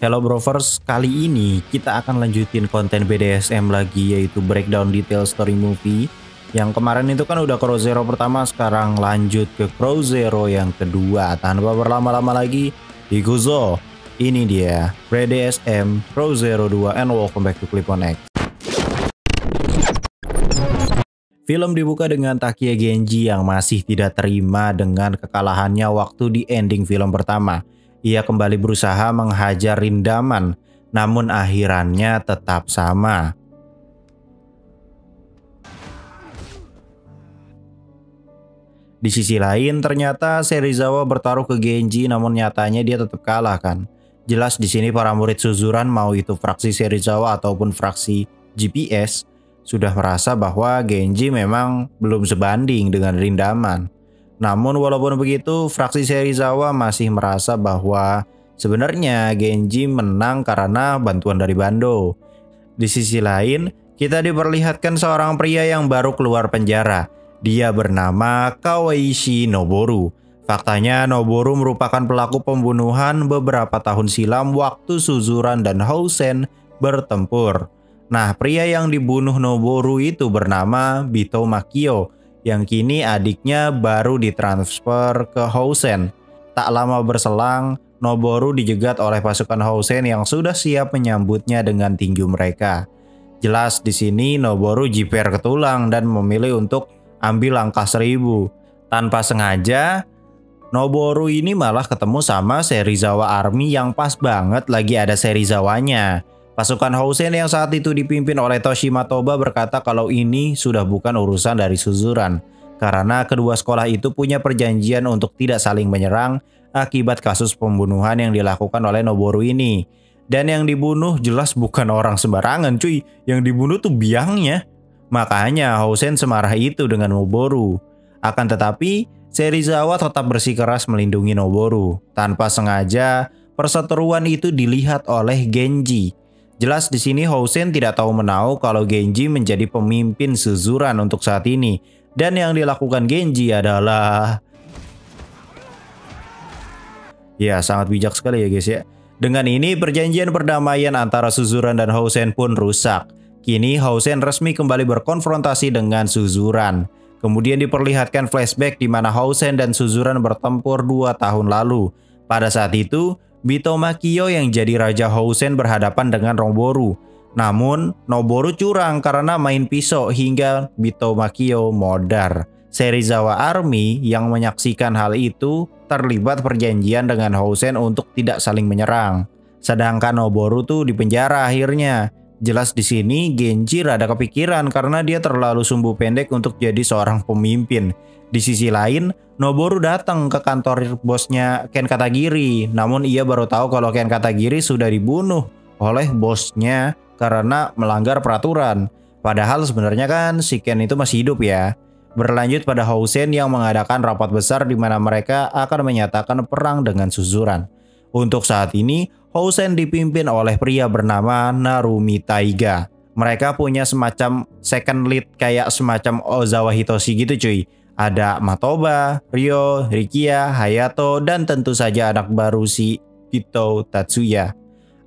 Hello Brovers, kali ini kita akan lanjutin konten BDSM lagi, yaitu breakdown detail story movie. Yang kemarin itu kan udah Crow Zero pertama, sekarang lanjut ke Crow Zero yang kedua. Tanpa berlama-lama lagi, Ikuzo. Ini dia, BDSM Crow Zero 2 and welcome back to Clip on X. Film dibuka dengan Takia Genji yang masih tidak terima dengan kekalahannya waktu di ending film pertama. Ia kembali berusaha menghajar Rindaman, namun akhirannya tetap sama. Di sisi lain, ternyata Serizawa bertaruh ke Genji, namun nyatanya dia tetap kalah kan. Jelas di sini para murid Suzuran, mau itu fraksi Serizawa ataupun fraksi GPS, sudah merasa bahwa Genji memang belum sebanding dengan Rindaman. Namun walaupun begitu, fraksi Serizawa masih merasa bahwa sebenarnya Genji menang karena bantuan dari Bando. Di sisi lain, kita diperlihatkan seorang pria yang baru keluar penjara. Dia bernama Kawaishi Noboru. Faktanya Noboru merupakan pelaku pembunuhan beberapa tahun silam waktu Suzuran dan Housen bertempur. Nah, pria yang dibunuh Noboru itu bernama Bito Makio, yang kini adiknya baru ditransfer ke Housen. Tak lama berselang, Noboru dijegat oleh pasukan Housen yang sudah siap menyambutnya dengan tinju mereka. Jelas di sini Noboru jiper ke tulang dan memilih untuk ambil langkah 1000. Tanpa sengaja, Noboru ini malah ketemu sama Serizawa Army yang pas banget lagi ada Serizawanya. Pasukan Housen yang saat itu dipimpin oleh Toshima Toba berkata kalau ini sudah bukan urusan dari Suzuran, karena kedua sekolah itu punya perjanjian untuk tidak saling menyerang akibat kasus pembunuhan yang dilakukan oleh Noboru ini. Dan yang dibunuh jelas bukan orang sembarangan cuy, yang dibunuh tuh biangnya. Makanya Housen semarah itu dengan Noboru. Akan tetapi Serizawa tetap bersikeras melindungi Noboru. Tanpa sengaja, perseteruan itu dilihat oleh Genji. Jelas di sini Housen tidak tahu menahu kalau Genji menjadi pemimpin Suzuran untuk saat ini. Dan yang dilakukan Genji adalah... ya, sangat bijak sekali ya guys ya. Dengan ini perjanjian perdamaian antara Suzuran dan Housen pun rusak. Kini Housen resmi kembali berkonfrontasi dengan Suzuran. Kemudian diperlihatkan flashback di mana Housen dan Suzuran bertempur 2 tahun lalu. Pada saat itu, Bito Makio yang jadi Raja Housen berhadapan dengan Noboru. Namun, Noboru curang karena main pisau hingga Bito Makio modar. Serizawa Army yang menyaksikan hal itu terlibat perjanjian dengan Housen untuk tidak saling menyerang. Sedangkan Noboru tuh dipenjara akhirnya. Jelas di sini Genji rada kepikiran karena dia terlalu sumbu pendek untuk jadi seorang pemimpin. Di sisi lain, Noboru datang ke kantor bosnya Ken Katagiri. Namun ia baru tahu kalau Ken Katagiri sudah dibunuh oleh bosnya karena melanggar peraturan. Padahal sebenarnya kan si Ken itu masih hidup ya. Berlanjut pada Housen yang mengadakan rapat besar di mana mereka akan menyatakan perang dengan Suzuran. Untuk saat ini, Housen dipimpin oleh pria bernama Narumi Taiga. Mereka punya semacam second lead kayak semacam Ozawa Hitoshi gitu cuy. Ada Matoba, Ryo, Rikia, Hayato, dan tentu saja anak baru si Bito Tatsuya.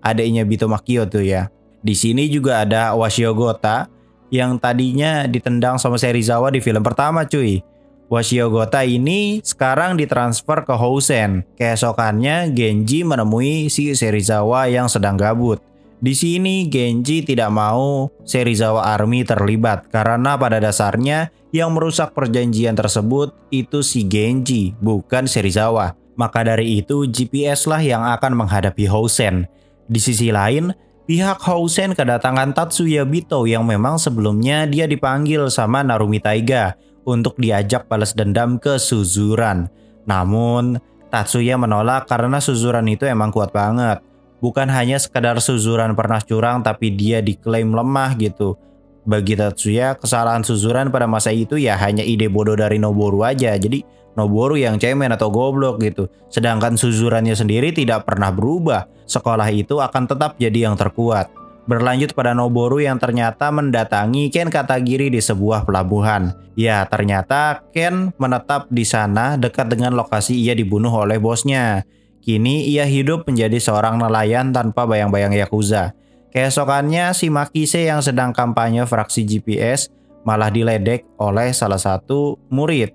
Adiknya Bito Makio tuh ya. Di sini juga ada Washiogota yang tadinya ditendang sama Serizawa di film pertama cuy. Washiogota ini sekarang ditransfer ke Housen. Keesokannya Genji menemui si Serizawa yang sedang gabut. Di sini Genji tidak mau Serizawa Army terlibat karena pada dasarnya yang merusak perjanjian tersebut itu si Genji, bukan Serizawa. Maka dari itu GPS lah yang akan menghadapi Housen. Di sisi lain, pihak Housen kedatangan Tatsuya Bito yang memang sebelumnya dia dipanggil sama Narumi Taiga untuk diajak balas dendam ke Suzuran. Namun Tatsuya menolak karena Suzuran itu emang kuat banget. Bukan hanya sekadar Suzuran pernah curang, tapi dia diklaim lemah gitu. Bagi Tatsuya, kesalahan Suzuran pada masa itu ya hanya ide bodoh dari Noboru aja. Jadi Noboru yang cemen atau goblok gitu. Sedangkan Suzurannya sendiri tidak pernah berubah. Sekolah itu akan tetap jadi yang terkuat. Berlanjut pada Noboru yang ternyata mendatangi Ken Katagiri di sebuah pelabuhan. Ya, ternyata Ken menetap di sana dekat dengan lokasi ia dibunuh oleh bosnya. Kini ia hidup menjadi seorang nelayan tanpa bayang-bayang Yakuza. Keesokannya si Makise yang sedang kampanye fraksi GPS malah diledek oleh salah satu murid.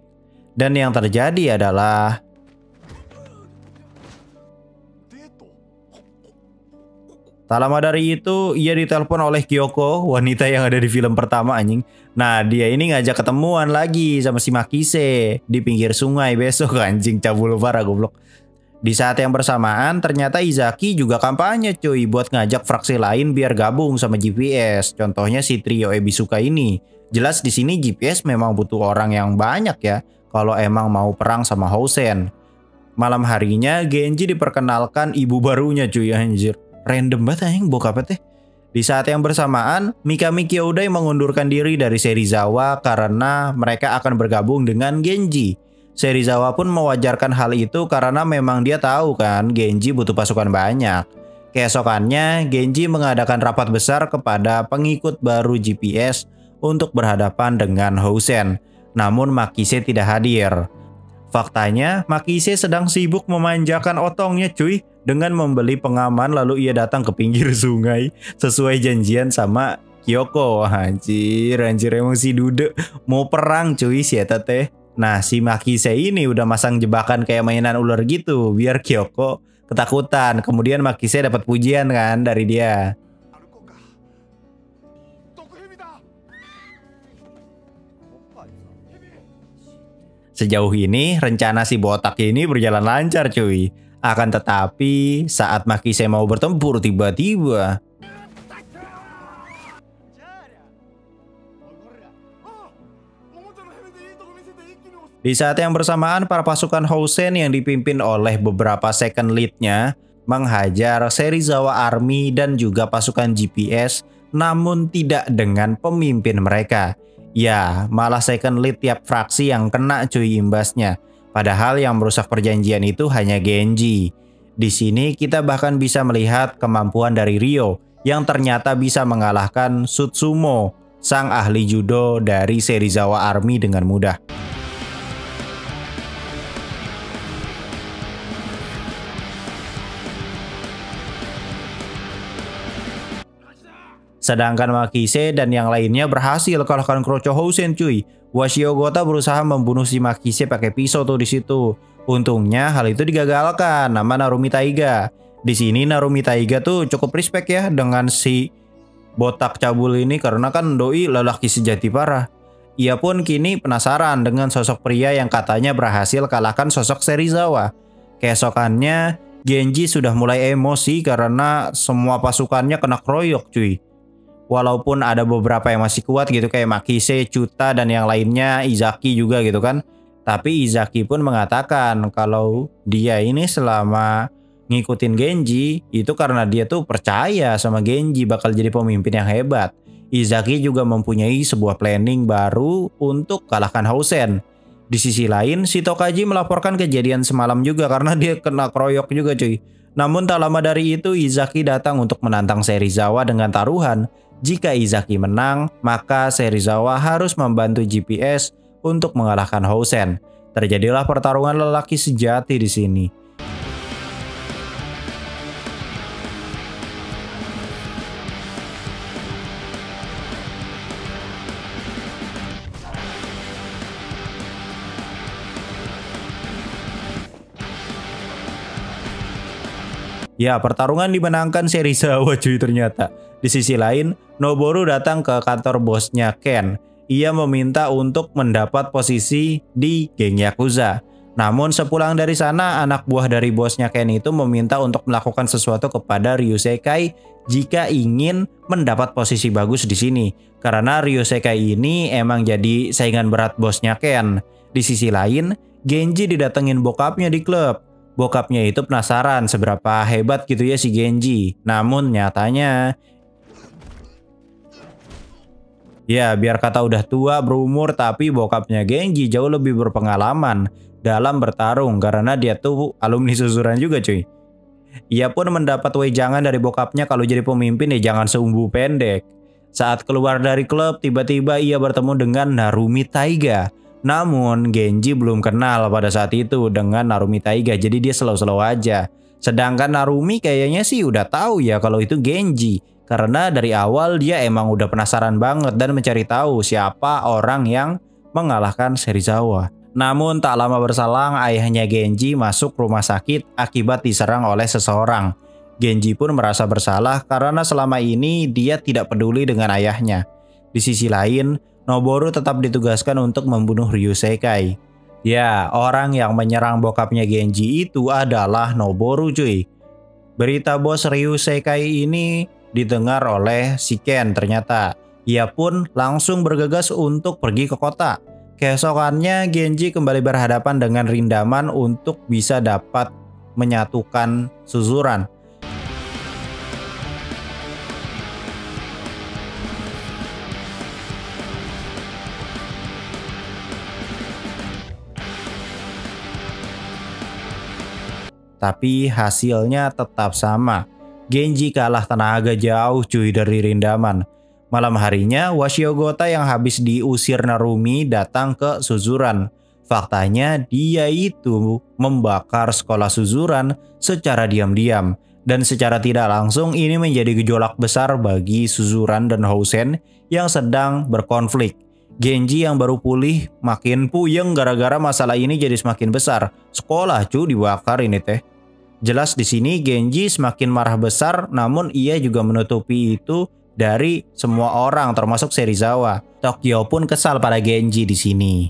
Dan yang terjadi adalah tak lama dari itu, ia ditelepon oleh Kyoko, wanita yang ada di film pertama anjing. Nah, dia ini ngajak ketemuan lagi sama si Makise di pinggir sungai besok anjing, cabul parah goblok. Di saat yang bersamaan, ternyata Izaki juga kampanye cuy buat ngajak fraksi lain biar gabung sama GPS. Contohnya si trio Ebisuka ini. Jelas di sini GPS memang butuh orang yang banyak ya kalau emang mau perang sama Housen. Malam harinya Genji diperkenalkan ibu barunya cuy anjir. Random banget anjing bokapnya teh. Di saat yang bersamaan, Mikami Kyodai mengundurkan diri dari Serizawa karena mereka akan bergabung dengan Genji. Serizawa pun mewajarkan hal itu karena memang dia tahu kan Genji butuh pasukan banyak. Keesokannya, Genji mengadakan rapat besar kepada pengikut baru GPS untuk berhadapan dengan Housen. Namun Makise tidak hadir. Faktanya, Makise sedang sibuk memanjakan otongnya cuy dengan membeli pengaman lalu ia datang ke pinggir sungai sesuai janjian sama Kyoko. Anjir emang si Dude mau perang cuy si eta teh. Nah, si Makise ini udah masang jebakan kayak mainan ular gitu biar Kyoko ketakutan. Kemudian Makise dapat pujian kan dari dia. Sejauh ini rencana si botak ini berjalan lancar cuy. Akan tetapi saat Makise mau bertempur tiba-tiba di saat yang bersamaan para pasukan Housen yang dipimpin oleh beberapa second lead-nya menghajar Serizawa Army dan juga pasukan GPS namun tidak dengan pemimpin mereka. Ya, malah second lead tiap fraksi yang kena cuy imbasnya. Padahal yang merusak perjanjian itu hanya Genji. Di sini kita bahkan bisa melihat kemampuan dari Ryo yang ternyata bisa mengalahkan Sutsumo, sang ahli judo dari Serizawa Army dengan mudah. Sedangkan Makise dan yang lainnya berhasil kalahkan Kroco Housen cuy. Washiogota berusaha membunuh si Makise pakai pisau tuh di situ. Untungnya hal itu digagalkan nama Narumi Taiga. Di sini Narumi Taiga tuh cukup respect ya dengan si botak cabul ini karena kan doi lelaki sejati parah. Ia pun kini penasaran dengan sosok pria yang katanya berhasil kalahkan sosok Serizawa. Keesokannya Genji sudah mulai emosi karena semua pasukannya kena kroyok cuy. Walaupun ada beberapa yang masih kuat gitu kayak Makise, Chuta dan yang lainnya, Izaki juga gitu kan. Tapi Izaki pun mengatakan kalau dia ini selama ngikutin Genji itu karena dia tuh percaya sama Genji bakal jadi pemimpin yang hebat. Izaki juga mempunyai sebuah planning baru untuk kalahkan Housen. Di sisi lain, si Tokaji melaporkan kejadian semalam juga karena dia kena kroyok juga cuy. Namun tak lama dari itu Izaki datang untuk menantang Serizawa dengan taruhan. Jika Izaki menang, maka Serizawa harus membantu GPS untuk mengalahkan Housen. Terjadilah pertarungan lelaki sejati di sini. Ya, pertarungan dimenangkan Serizawa cuy ternyata. Di sisi lain, Noboru datang ke kantor bosnya Ken. Ia meminta untuk mendapat posisi di geng Yakuza. Namun sepulang dari sana, anak buah dari bosnya Ken itu meminta untuk melakukan sesuatu kepada Ryusekai jika ingin mendapat posisi bagus di sini. Karena Ryusekai ini emang jadi saingan berat bosnya Ken. Di sisi lain, Genji didatengin bokapnya di klub. Bokapnya itu penasaran seberapa hebat gitu ya si Genji. Namun nyatanya ya biar kata udah tua berumur tapi bokapnya Genji jauh lebih berpengalaman dalam bertarung karena dia tuh alumni Suzuran juga cuy. Ia pun mendapat wejangan dari bokapnya kalau jadi pemimpin ya jangan seumbu pendek. Saat keluar dari klub tiba-tiba ia bertemu dengan Narumi Taiga. Namun Genji belum kenal pada saat itu dengan Narumi Taiga jadi dia slow-slow aja. Sedangkan Narumi kayaknya sih udah tahu ya kalau itu Genji. Karena dari awal dia emang udah penasaran banget dan mencari tahu siapa orang yang mengalahkan Serizawa. Namun tak lama berselang ayahnya Genji masuk rumah sakit akibat diserang oleh seseorang. Genji pun merasa bersalah karena selama ini dia tidak peduli dengan ayahnya. Di sisi lain, Noboru tetap ditugaskan untuk membunuh Ryusekai. Ya, orang yang menyerang bokapnya Genji itu adalah Noboru cuy. Berita bos Ryusekai ini didengar oleh Shiken ternyata. Ia pun langsung bergegas untuk pergi ke kota. Keesokannya Genji kembali berhadapan dengan Rindaman untuk bisa dapat menyatukan Suzuran. Tapi hasilnya tetap sama. Genji kalah tenaga jauh cuy dari Rindaman. Malam harinya, Washiogota yang habis diusir Narumi datang ke Suzuran. Faktanya dia itu membakar sekolah Suzuran secara diam-diam. Dan secara tidak langsung ini menjadi gejolak besar bagi Suzuran dan Housen yang sedang berkonflik. Genji yang baru pulih makin puyeng gara-gara masalah ini jadi semakin besar. Sekolah cuy dibakar ini teh. Jelas di sini Genji semakin marah besar, namun ia juga menutupi itu dari semua orang termasuk Serizawa. Tokyo pun kesal pada Genji di sini.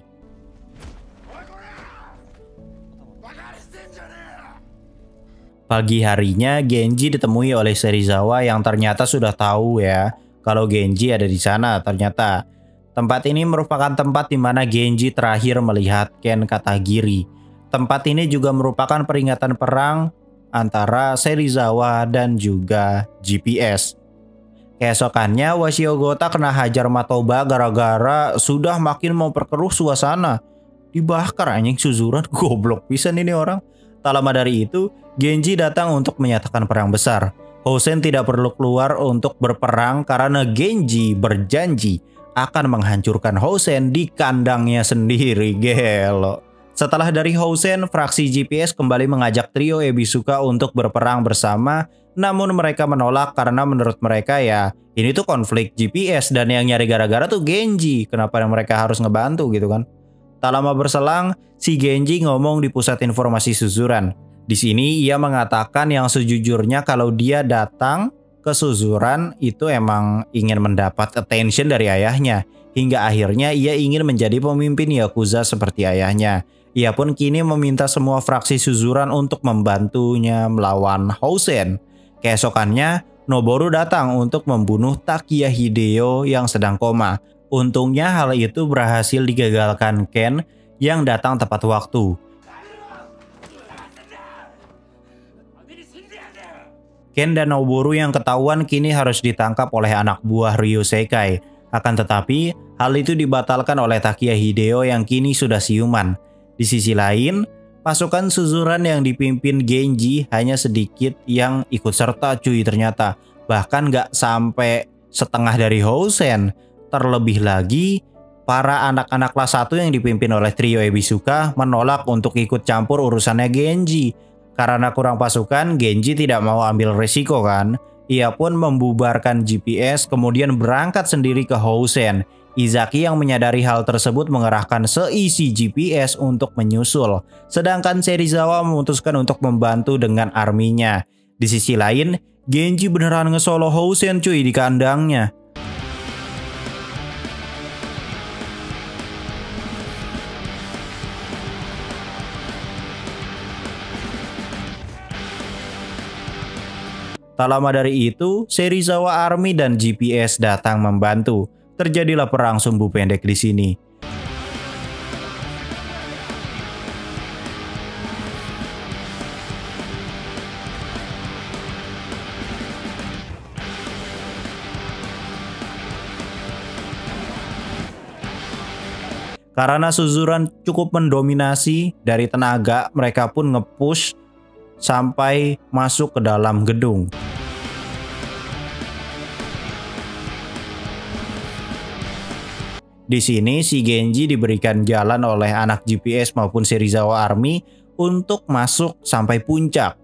Pagi harinya Genji ditemui oleh Serizawa yang ternyata sudah tahu ya kalau Genji ada di sana. Ternyata tempat ini merupakan tempat di mana Genji terakhir melihat Ken Katagiri. Tempat ini juga merupakan peringatan perang antara Serizawa dan juga GPS. Keesokannya Washiogota kena hajar Matoba gara-gara sudah makin memperkeruh suasana. Dibakar anjing Suzuran, goblok pisan ini orang. Tak lama dari itu, Genji datang untuk menyatakan perang besar. Housen tidak perlu keluar untuk berperang karena Genji berjanji akan menghancurkan Housen di kandangnya sendiri. Gelo. Setelah dari Housen, fraksi GPS kembali mengajak trio Ebisuka untuk berperang bersama, namun mereka menolak karena menurut mereka ya ini tuh konflik GPS dan yang nyari gara-gara tuh Genji. Kenapa mereka harus ngebantu gitu kan? Tak lama berselang, si Genji ngomong di pusat informasi Suzuran. Di sini ia mengatakan yang sejujurnya kalau dia datang ke Suzuran itu emang ingin mendapat attention dari ayahnya. Hingga akhirnya ia ingin menjadi pemimpin Yakuza seperti ayahnya. Ia pun kini meminta semua fraksi Suzuran untuk membantunya melawan Housen. Keesokannya, Noboru datang untuk membunuh Takiya Hideo yang sedang koma. Untungnya hal itu berhasil digagalkan Ken yang datang tepat waktu. Ken dan Noboru yang ketahuan kini harus ditangkap oleh anak buah Ryusekai. Akan tetapi, hal itu dibatalkan oleh Takiya Hideo yang kini sudah siuman. Di sisi lain, pasukan Suzuran yang dipimpin Genji hanya sedikit yang ikut serta cuy ternyata. Bahkan gak sampai setengah dari Housen. Terlebih lagi, para anak-anak kelas 1 yang dipimpin oleh trio Ebisuka menolak untuk ikut campur urusannya Genji. Karena kurang pasukan, Genji tidak mau ambil resiko kan. Ia pun membubarkan GPS kemudian berangkat sendiri ke Housen. Izaki yang menyadari hal tersebut mengerahkan seisi GPS untuk menyusul. Sedangkan Serizawa memutuskan untuk membantu dengan arminya. Di sisi lain, Genji beneran ngesolo Housen cuy di kandangnya. Tak lama dari itu, Serizawa Army dan GPS datang membantu. Terjadilah perang sumbu pendek di sini. Karena Suzuran cukup mendominasi dari tenaga, mereka pun nge-push sampai masuk ke dalam gedung. Di sini si Genji diberikan jalan oleh anak GPS maupun Serizawa Army untuk masuk sampai puncak.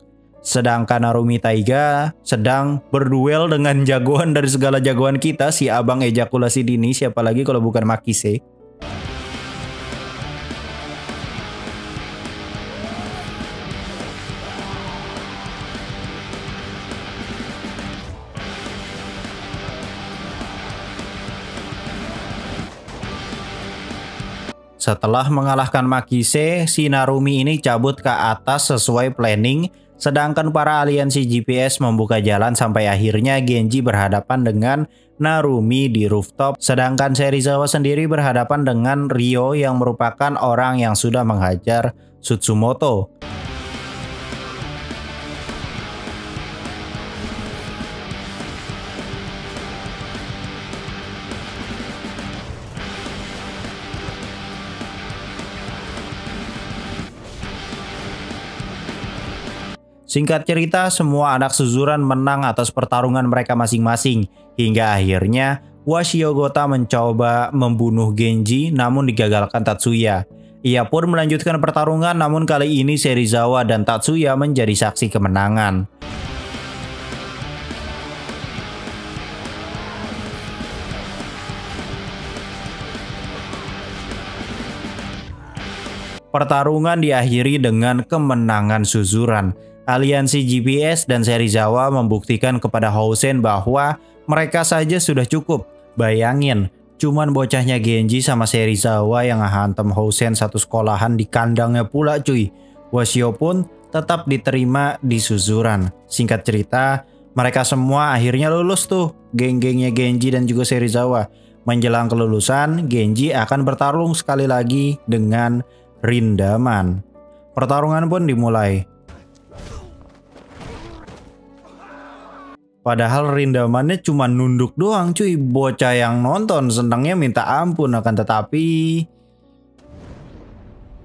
Sedangkan Narumi Taiga sedang berduel dengan jagoan dari segala jagoan kita, si abang ejakulasi dini, siapa lagi kalau bukan Makise. Setelah mengalahkan Makise, si Narumi ini cabut ke atas sesuai planning, sedangkan para aliansi GPS membuka jalan sampai akhirnya Genji berhadapan dengan Narumi di rooftop, sedangkan Serizawa sendiri berhadapan dengan Ryo yang merupakan orang yang sudah menghajar Sutsumoto. Singkat cerita, semua anak Suzuran menang atas pertarungan mereka masing-masing, hingga akhirnya Washiogota mencoba membunuh Genji namun digagalkan Tatsuya. Ia pun melanjutkan pertarungan, namun kali ini Serizawa dan Tatsuya menjadi saksi kemenangan. Pertarungan diakhiri dengan kemenangan Suzuran. Aliansi GPS dan Serizawa membuktikan kepada Housen bahwa mereka saja sudah cukup. Bayangin, cuman bocahnya Genji sama Serizawa yang ngehantem Housen satu sekolahan di kandangnya pula cuy. Washio pun tetap diterima di Suzuran. Singkat cerita, mereka semua akhirnya lulus tuh, geng-gengnya Genji dan juga Serizawa. Menjelang kelulusan, Genji akan bertarung sekali lagi dengan Rindaman. Pertarungan pun dimulai. Padahal Rindamannya cuma nunduk doang cuy, bocah yang nonton senangnya minta ampun, akan tetapi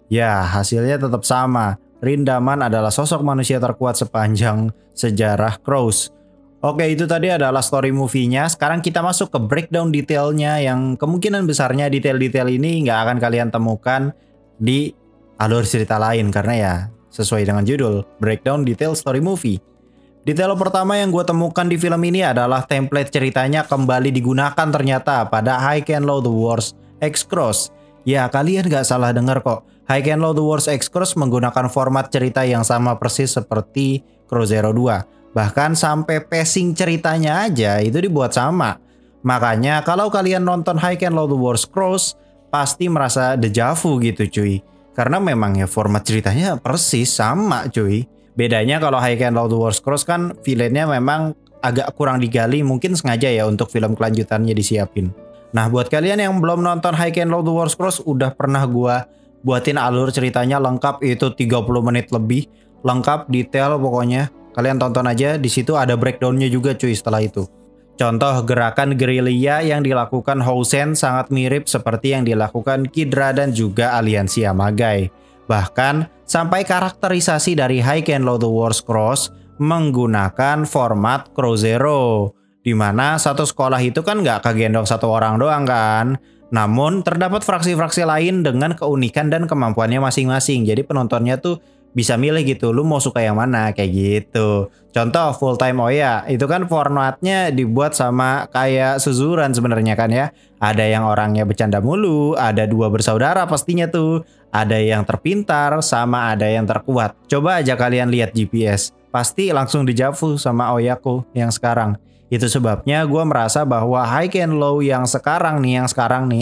ya hasilnya tetap sama. Rindaman adalah sosok manusia terkuat sepanjang sejarah Cross. Oke, itu tadi adalah story movie-nya. Sekarang kita masuk ke breakdown detailnya yang kemungkinan besarnya detail-detail ini nggak akan kalian temukan di alur cerita lain karena ya sesuai dengan judul, breakdown detail story movie. Detail pertama yang gue temukan di film ini adalah template ceritanya kembali digunakan ternyata pada High Can Low The Wars X Cross. Ya, kalian gak salah dengar kok. High Can Low The Wars X Cross menggunakan format cerita yang sama persis seperti Cross Zero 2. Bahkan sampai pacing ceritanya aja itu dibuat sama. Makanya kalau kalian nonton High Can Low The Wars Cross, pasti merasa deja vu gitu cuy. Karena memang ya format ceritanya persis sama cuy. Bedanya kalau High Can Low The Wars Cross kan villainnya memang agak kurang digali, mungkin sengaja ya untuk film kelanjutannya disiapin. Nah, buat kalian yang belum nonton High Can Low The Wars Cross, udah pernah gua buatin alur ceritanya lengkap, itu 30 menit lebih, lengkap detail pokoknya. Kalian tonton aja, di situ ada breakdownnya juga cuy setelah itu. Contoh gerakan gerilya yang dilakukan Housen sangat mirip seperti yang dilakukan Kidra dan juga aliansi Yamagai. Bahkan sampai karakterisasi dari High Can Low The Wars Cross menggunakan format Cross Zero, di mana satu sekolah itu kan nggak kegendong satu orang doang kan. Namun terdapat fraksi-fraksi lain dengan keunikan dan kemampuannya masing-masing. Jadi penontonnya tuh bisa milih gitu, lu mau suka yang mana kayak gitu. Contoh Full Time Oya, itu kan formatnya dibuat sama kayak Suzuran sebenarnya kan ya. Ada yang orangnya bercanda mulu, ada dua bersaudara pastinya tuh. Ada yang terpintar sama ada yang terkuat. Coba aja kalian lihat GPS, pasti langsung dijavu sama Oyako yang sekarang. Itu sebabnya gue merasa bahwa High Can Low yang sekarang nih,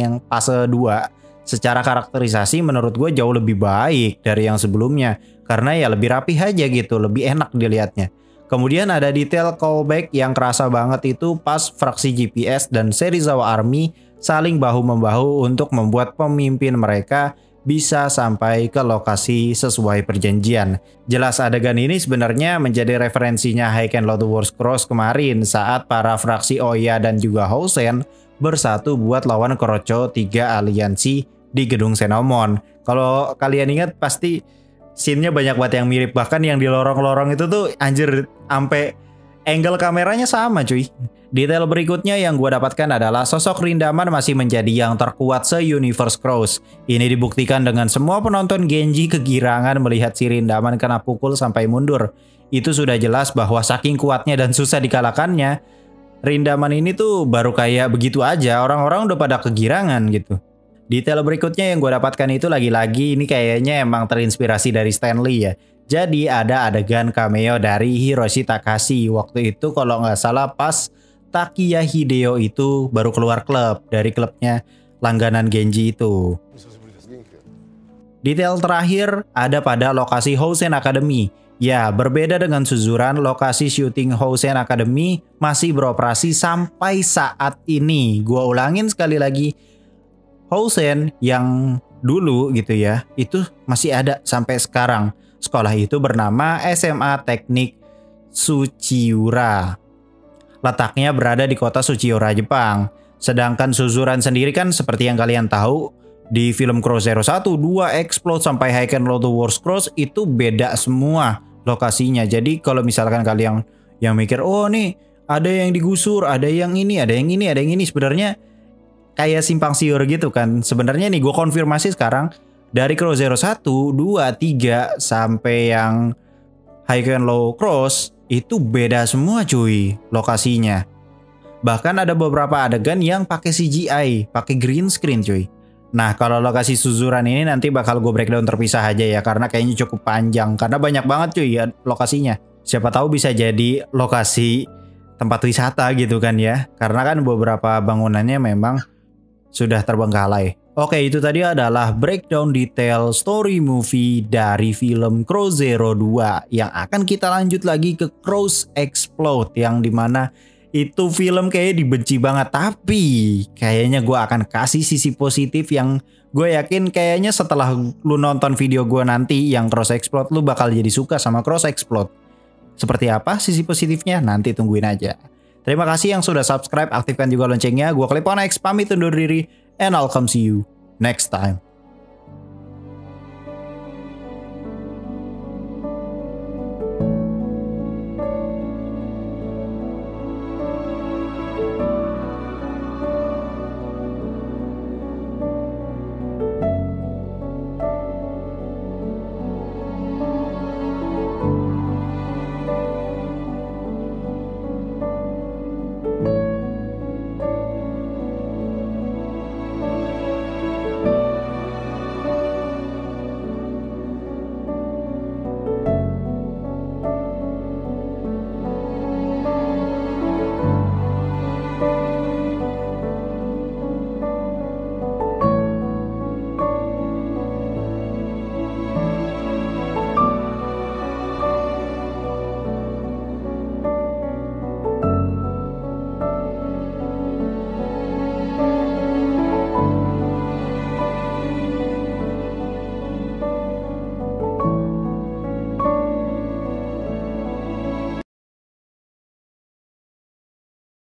yang fase 2, secara karakterisasi menurut gue jauh lebih baik dari yang sebelumnya. Karena ya lebih rapih aja gitu, lebih enak dilihatnya. Kemudian ada detail callback yang kerasa banget itu pas fraksi GPS dan Serizawa Army saling bahu-membahu untuk membuat pemimpin mereka bisa sampai ke lokasi sesuai perjanjian. Jelas adegan ini sebenarnya menjadi referensinya High Can Low The Wars Cross kemarin saat para fraksi Oya dan juga Housen bersatu buat lawan Korocho 3 aliansi di gedung Senomon. Kalau kalian ingat pasti scene-nya banyak banget yang mirip, bahkan yang di lorong-lorong itu tuh anjir sampai Angle kameranya sama cuy. Detail berikutnya yang gue dapatkan adalah sosok Rindaman masih menjadi yang terkuat se-Universe Cross. Ini dibuktikan dengan semua penonton Genji kegirangan melihat si Rindaman kena pukul sampai mundur. Itu sudah jelas bahwa saking kuatnya dan susah dikalahkannya, Rindaman ini tuh baru kayak begitu aja, orang-orang udah pada kegirangan gitu. Detail berikutnya yang gue dapatkan itu lagi-lagi ini kayaknya emang terinspirasi dari Stan Lee ya. Jadi ada adegan cameo dari Hiroshi Takashi. Waktu itu kalau nggak salah pas Takiya Hideo itu baru keluar klub dari klubnya langganan Genji itu. Detail terakhir ada pada lokasi Housen Academy. Ya, berbeda dengan Suzuran, lokasi syuting Housen Academy masih beroperasi sampai saat ini. Gua ulangin sekali lagi, Housen yang dulu gitu ya, itu masih ada sampai sekarang. Sekolah itu bernama SMA Teknik Suchiura. Letaknya berada di kota Suchiura, Jepang. Sedangkan Suzuran sendiri kan seperti yang kalian tahu, di film Cross Zero 1, 2, Explode sampai Heiken Road to Wars Cross itu beda semua lokasinya. Jadi kalau misalkan kalian yang mikir, oh nih ada yang digusur, ada yang ini, ada yang ini, ada yang ini, sebenarnya kayak simpang siur gitu kan. Sebenarnya nih gue konfirmasi sekarang, dari Cross Zero 1, 2, 3 sampai yang Heiken Low Cross itu beda semua cuy lokasinya. Bahkan ada beberapa adegan yang pakai CGI, pakai green screen cuy. Nah kalau lokasi Suzuran ini nanti bakal gue breakdown terpisah aja ya, karena kayaknya cukup panjang, karena banyak banget cuy ya lokasinya. Siapa tahu bisa jadi lokasi tempat wisata gitu kan ya, karena kan beberapa bangunannya memang sudah terbengkalai. Oke, itu tadi adalah breakdown detail story movie dari film Cross Zero 2 yang akan kita lanjut lagi ke Cross Explode, yang dimana itu film kayaknya dibenci banget, tapi kayaknya gue akan kasih sisi positif yang gue yakin kayaknya setelah lu nonton video gue nanti yang Cross Explode, lu bakal jadi suka sama Cross Explode. Seperti apa sisi positifnya? Nanti tungguin aja. Terima kasih yang sudah subscribe, aktifkan juga loncengnya. Gue Clipon X pamit undur diri, and I'll come see you next time.